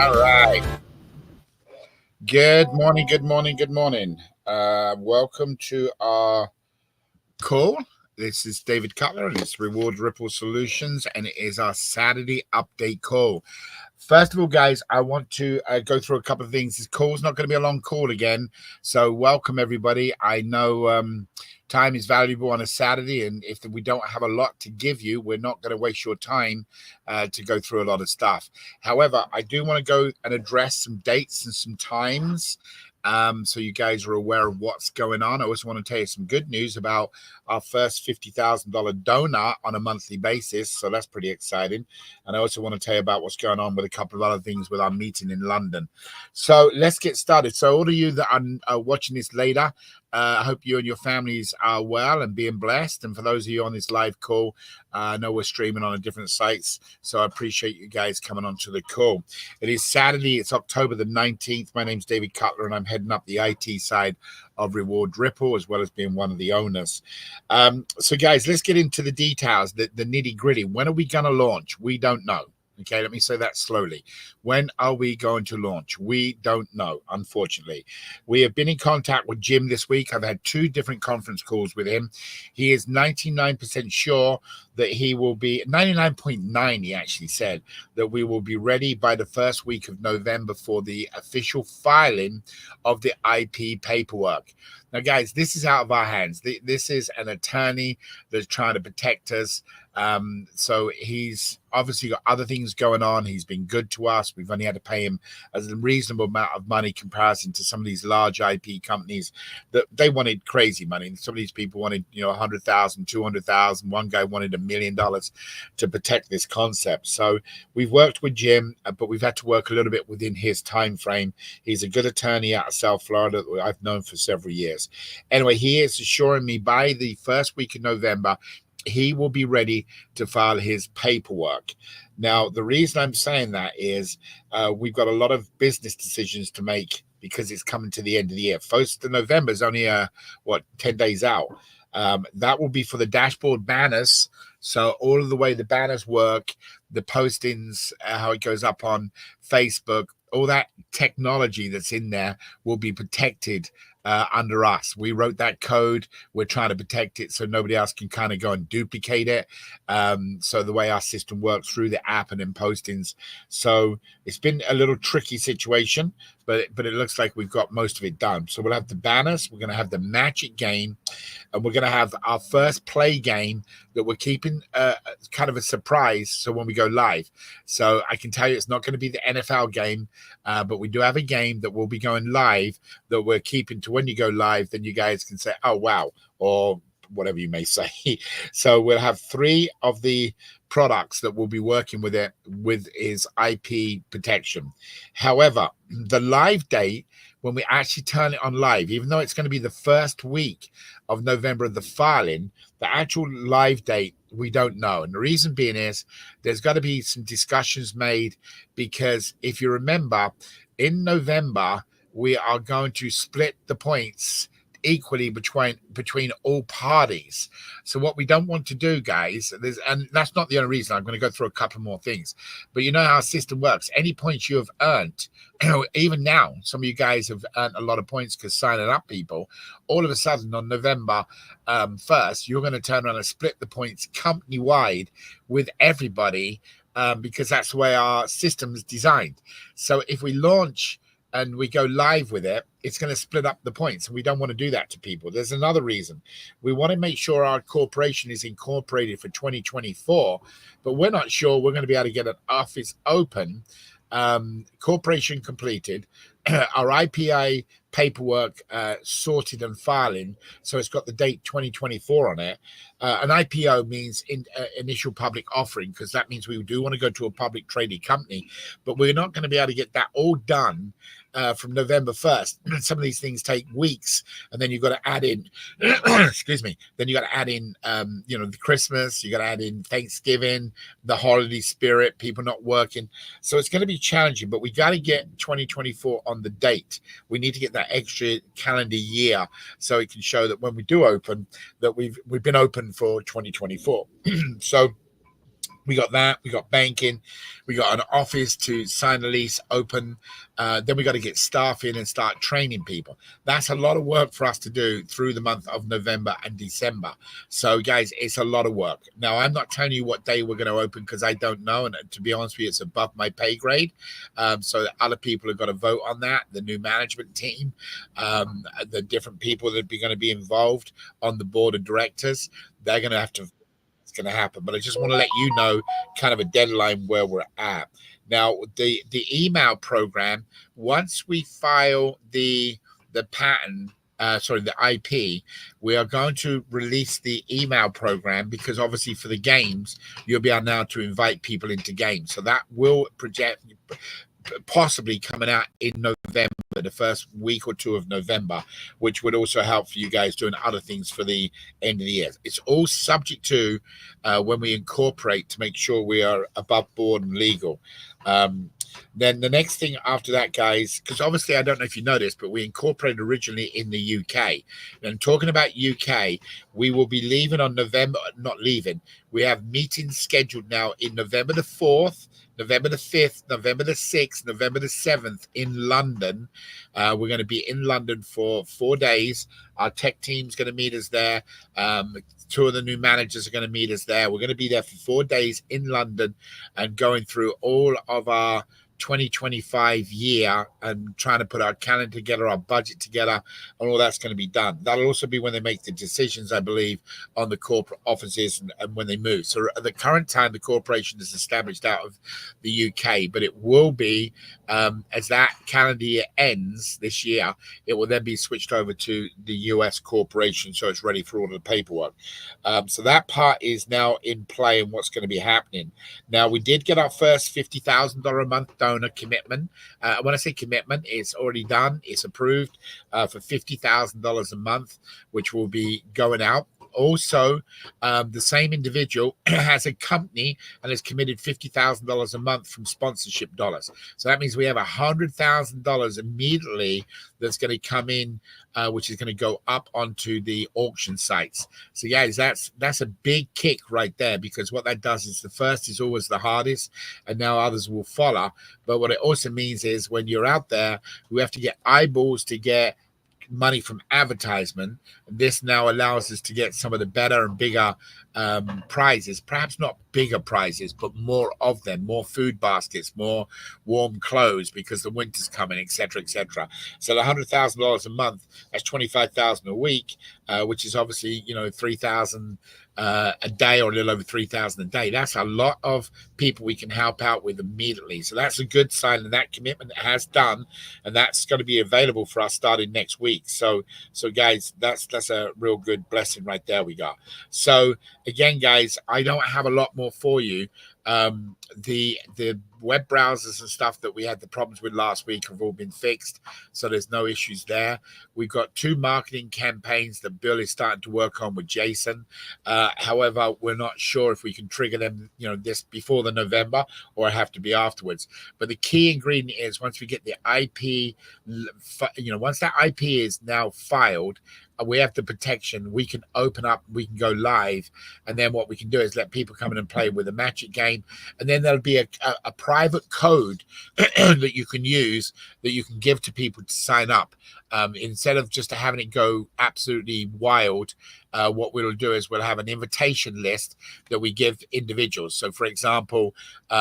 All right. Good morning, good morning, good morning. Welcome to our call. This is David Cutler and it's Reward Ripple Solutions, and it is our Saturday update call. First of all, guys, I want to go through a couple of things. This call's not going to be a long call again, so welcome everybody. I know time is valuable on a Saturday, and if we don't have a lot to give you, we're not going to waste your time to go through a lot of stuff. However, I do want to go and address some dates and some times, so you guys are aware of what's going on. I also want to tell you some good news about our first $50,000 donor on a monthly basis, so that's pretty exciting. And I also want to tell you about what's going on with a couple of other things with our meeting in London. So let's get started. So all of you that are watching this later, I hope you and your families are well and being blessed. And for those of you on this live call, I know we're streaming on different sites, so I appreciate you guys coming on to the call. It is Saturday. It's October the 19th. My name's David Cutler, and I'm heading up the IT side of Reward Ripple, as well as being one of the owners. So, guys, let's get into the details, the nitty-gritty. When are we going to launch? We don't know. Okay, let me say that slowly. When are we going to launch? We don't know, unfortunately. We have been in contact with Jim this week. I've had 2 different conference calls with him. He is 99% sure that he will be, 99.9 he actually said, that we will be ready by the first week of November for the official filing of the IP paperwork. Now, guys, this is out of our hands. This is an attorney that's trying to protect us. So he's obviously got other things going on. He's been good to us. We've only had to pay him a reasonable amount of money comparison to some of these large IP companies that they wanted crazy money. Some of these people wanted, $100,000, $200,000. One guy wanted $1 million to protect this concept. So we've worked with Jim, but we've had to work a little bit within his time frame. He's a good attorney out of South Florida that I've known for several years. Anyway, he is assuring me by the first week of November, he will be ready to file his paperwork. Now, the reason I'm saying that is we've got a lot of business decisions to make because it's coming to the end of the year. 1st of November is only 10 days out. That will be for the dashboard banners. So all of the way the banners work, the postings, how it goes up on Facebook, all that technology that's in there will be protected under us. We wrote that code. We're trying to protect it so nobody else can kind of go and duplicate it. So the way our system works through the app and in postings. So it's been a little tricky situation, but it looks like we've got most of it done. So we'll have the banners. We're going to have the Magic game, and we're going to have our first play game that we're keeping kind of a surprise. So when we go live, so I can tell you it's not going to be the NFL game, but we do have a game that will be going live that we're keeping to when you go live, then you guys can say, oh, wow, or whatever you may say. So we'll have 3 of the products that we'll be working with it with is IP protection. However, the live date, when we actually turn it on live, even though it's going to be the first week of November of the filing, the actual live date, we don't know. And the reason being is there's got to be some discussions made, because if you remember, in November, we are going to split the points equally between all parties. So what we don't want to do, guys, and that's not the only reason. I'm going to go through a couple more things, but you know how our system works. Any points you have earned, even now, some of you guys have earned a lot of points because signing up people, all of a sudden on November 1st, you're going to turn around and split the points company wide with everybody, because that's the way our system is designed. So if we launch and we go live with it, it's going to split up the points. And we don't want to do that to people. There's another reason. We want to make sure our corporation is incorporated for 2024, but we're not sure we're going to be able to get an office open, corporation completed, our IPA paperwork sorted and filing. So it's got the date 2024 on it. An IPO means initial public offering, because that means we do want to go to a public traded company, but we're not going to be able to get that all done from November 1st. Some of these things take weeks, and then you've got to add in, excuse me, then you got to add in, the Christmas, you got to add in Thanksgiving, the holiday spirit, people not working. So it's going to be challenging, but we got to get 2024 on the date. We need to get that extra calendar year so it can show that when we do open, that we've been open for 2024. So We got that. We got banking. We got an office to sign a lease, open. Then we got to get staff in and start training people. That's a lot of work for us to do through the month of November and December. So, guys, it's a lot of work. Now, I'm not telling you what day we're going to open because I don't know. And to be honest with you, it's above my pay grade. So other people have got to vote on that. The new management team, the different people that are going to be involved on the board of directors, they're going to have to going to happen, but I just want to let you know kind of a deadline where we're at. Now, the email program, once we file the patent, the IP, we are going to release the email program because obviously for the games, you'll be able now to invite people into games. So that will project possibly coming out in November, the first week or two of November, which would also help for you guys doing other things for the end of the year. It's all subject to when we incorporate to make sure we are above board and legal. Then the next thing after that, guys, because obviously I don't know if you know this, but we incorporated originally in the UK. And talking about UK, we will be leaving on November, not leaving. We have meetings scheduled now in November the 4th, November the 5th, November the 6th, November the 7th in London. We're going to be in London for 4 days. Our tech team's going to meet us there. Two of the new managers are going to meet us there. We're going to be there for 4 days in London and going through all of our 2025 year and trying to put our calendar together, our budget together, and all that's going to be done. That'll also be when they make the decisions, I believe, on the corporate offices and when they move. So at the current time, the corporation is established out of the UK, but it will be, as that calendar year ends this year, it will then be switched over to the US corporation, so it's ready for all of the paperwork. So that part is now in play and what's going to be happening. Now, we did get our first $50,000 a month donor commitment. When I say commitment, it's already done. It's approved for $50,000 a month, which will be going out. Also, the same individual has a company and has committed $50,000 a month from sponsorship dollars. So that means we have $100,000 immediately that's going to come in, which is going to go up onto the auction sites. So guys, that's a big kick right there, because what that does is the first is always the hardest, and now others will follow. But what it also means is when you're out there, we have to get eyeballs to get money from advertisement. This now allows us to get some of the better and bigger prizes, perhaps not bigger prizes, but more of them, more food baskets, more warm clothes because the winter's coming, etc., etc. So the $100,000 a month, that's $25,000 a week, which is obviously, $3,000 a day, or a little over $3,000 a day. That's a lot of people we can help out with immediately. So that's a good sign, and that commitment has done, and that's going to be available for us starting next week. So guys, that's a real good blessing right there we got. So again, guys, I don't have a lot more for you. The web browsers and stuff that we had the problems with last week have all been fixed, so there's no issues there. We've got 2 marketing campaigns that Bill is starting to work on with Jason. However, we're not sure if we can trigger them, this before the November, or have to be afterwards. But the key ingredient is once we get the IP, once that IP is now filed, we have the protection, we can open up, we can go live, and then what we can do is let people come in and play with a magic game, and then there'll be a private code that you can use, that you can give to people to sign up. Instead of just having it go absolutely wild, what we'll do is we'll have an invitation list that we give individuals. So, for example,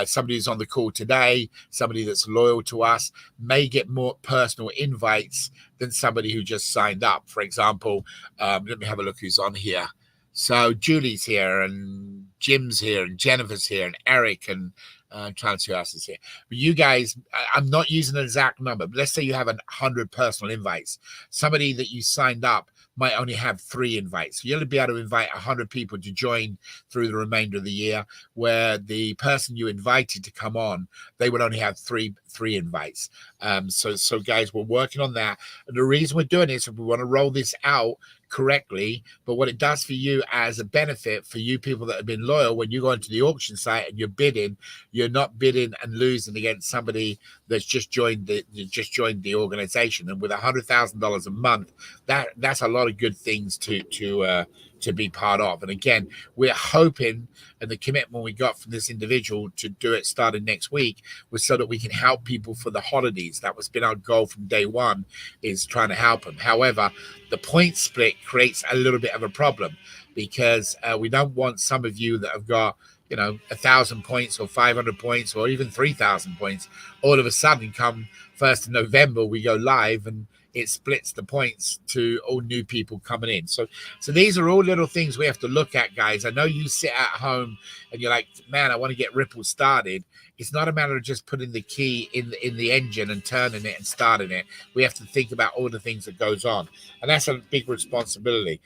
somebody who's on the call today, somebody that's loyal to us, may get more personal invites than somebody who just signed up. For example, let me have a look who's on here. So Julie's here, and Jim's here, and Jennifer's here, and Eric, and trying to see who else is here. But you guys, I'm not using an exact number, but let's say you have 100 personal invites. Somebody that you signed up might only have 3 invites. So you'll be able to invite 100 people to join through the remainder of the year, where the person you invited to come on, they would only have three invites. So guys, we're working on that. And the reason we're doing this is we want to roll this out correctly, but what it does for you as a benefit for you people that have been loyal, when you go into the auction site and you're bidding, you're not bidding and losing against somebody that's just joined the organization. And with $100,000 a month, that's a lot of good things to to be part of. And again, we're hoping, and the commitment we got from this individual to do it starting next week was so that we can help people for the holidays. That was been our goal from day one, is trying to help them. However, the point split creates a little bit of a problem, because we don't want some of you that have got 1,000 points or 500 points or even 3,000 points all of a sudden come 1st of November we go live and it splits the points to all new people coming in. So these are all little things we have to look at, guys. I know you sit at home and you're like, man, I want to get Ripple started. It's not a matter of just putting the key in the engine and turning it and starting it. We have to think about all the things that goes on, and that's a big responsibility.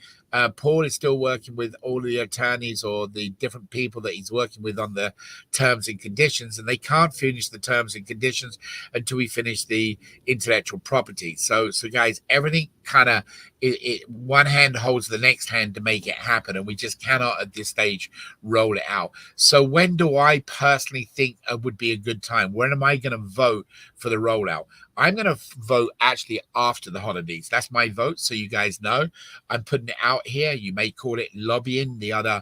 Paul is still working with all the attorneys or the different people that he's working with on the terms and conditions, and they can't finish the terms and conditions until we finish the intellectual property. So guys, everything kind of one hand holds the next hand to make it happen, and we just cannot at this stage roll it out. So when do I personally think would be a good time? When am I going to vote for the rollout? I'm going to vote actually after the holidays. That's my vote, so you guys know. I'm putting it out here. You may call it lobbying. The other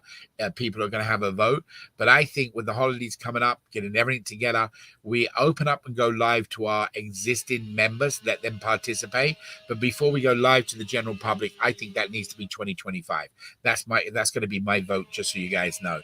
people are going to have a vote. But I think with the holidays coming up, getting everything together, we open up and go live to our existing members, let them participate. But before we go live to the general public, I think that needs to be 2025. That's going to be my vote, just so you guys know.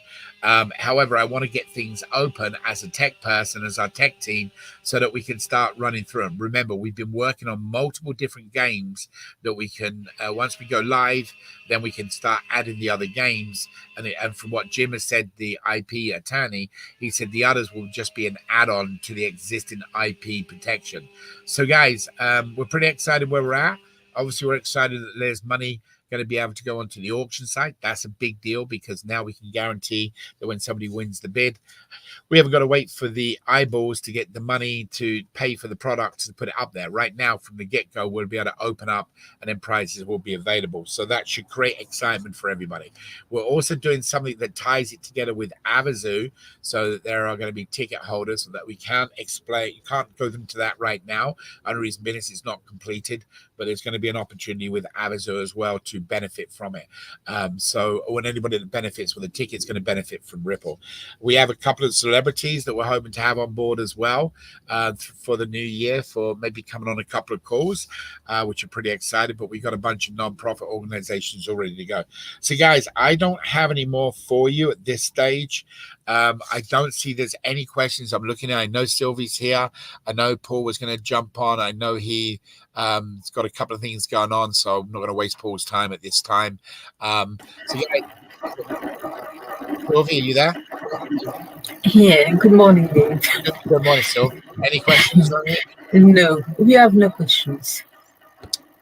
However, I want to get things open as a tech person, as our tech team, so that we can start running through them. Remember, we've been working on multiple different games that we can, once we go live, then we can start adding the other games. And from what Jim has said, the IP attorney, he said the others will just be an add-on to the existing IP protection. So guys, we're pretty excited where we're at. Obviously, we're excited that there's money going to be able to go onto the auction site. That's a big deal, because now we can guarantee that when somebody wins the bid, we haven't got to wait for the eyeballs to get the money to pay for the product to put it up there. Right now, from the get-go, we'll be able to open up and then prizes will be available. So that should create excitement for everybody. We're also doing something that ties it together with Avizu, so that there are going to be ticket holders, so that we can't explain. You can't go into that right now. Under his minutes, it's not completed, but there's going to be an opportunity with Avizu as well to benefit from it. So when anybody that benefits with a ticket is going to benefit from Ripple. We have a couple of celebrities that we're hoping to have on board as well for the new year, for maybe coming on a couple of calls, which are pretty excited. But we've got a bunch of non-profit organizations all ready to go. So guys, I don't have any more for you at this stage. I don't see there's any questions I'm looking at. I know Sylvie's here. I know Paul was going to jump on. I know he's got a couple of things going on, so I'm not going to waste Paul's time at this time. So Sylvie, are you there? Yeah, good morning, Dave. Good morning, Sylvie. Any questions on it? No, we have no questions.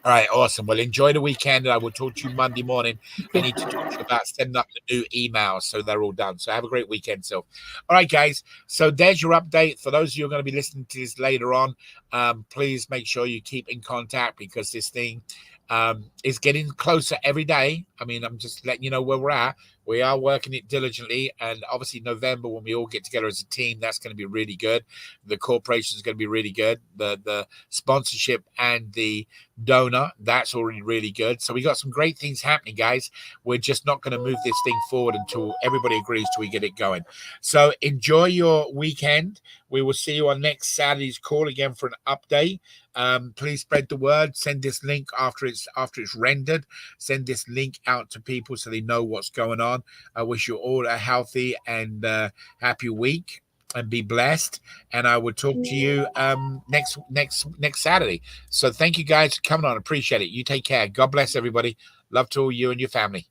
All right, awesome. Well, enjoy the weekend, and I will talk to you Monday morning. I need to talk to you about setting up the new emails, so they're all done. So have a great weekend, Sylv. All right, guys. So there's your update. For those of you who are going to be listening to this later on, please make sure you keep in contact, because this thing is getting closer every day. I mean, I'm just letting you know where we're at. We are working it diligently, and obviously November, when we all get together as a team, that's going to be really good. The corporation is going to be really good. The sponsorship and the donor, that's already really good. So we got some great things happening, guys. We're just not going to move this thing forward until everybody agrees till we get it going. So enjoy your weekend. We will see you on next Saturday's call again for an update. Please spread the word. Send this link after it's rendered. Send this link out to people so they know what's going on. I wish you all a healthy and happy week, and be blessed. And I will talk to you next Saturday. So thank you guys for coming on. Appreciate it. You take care. God bless everybody. Love to all you and your family.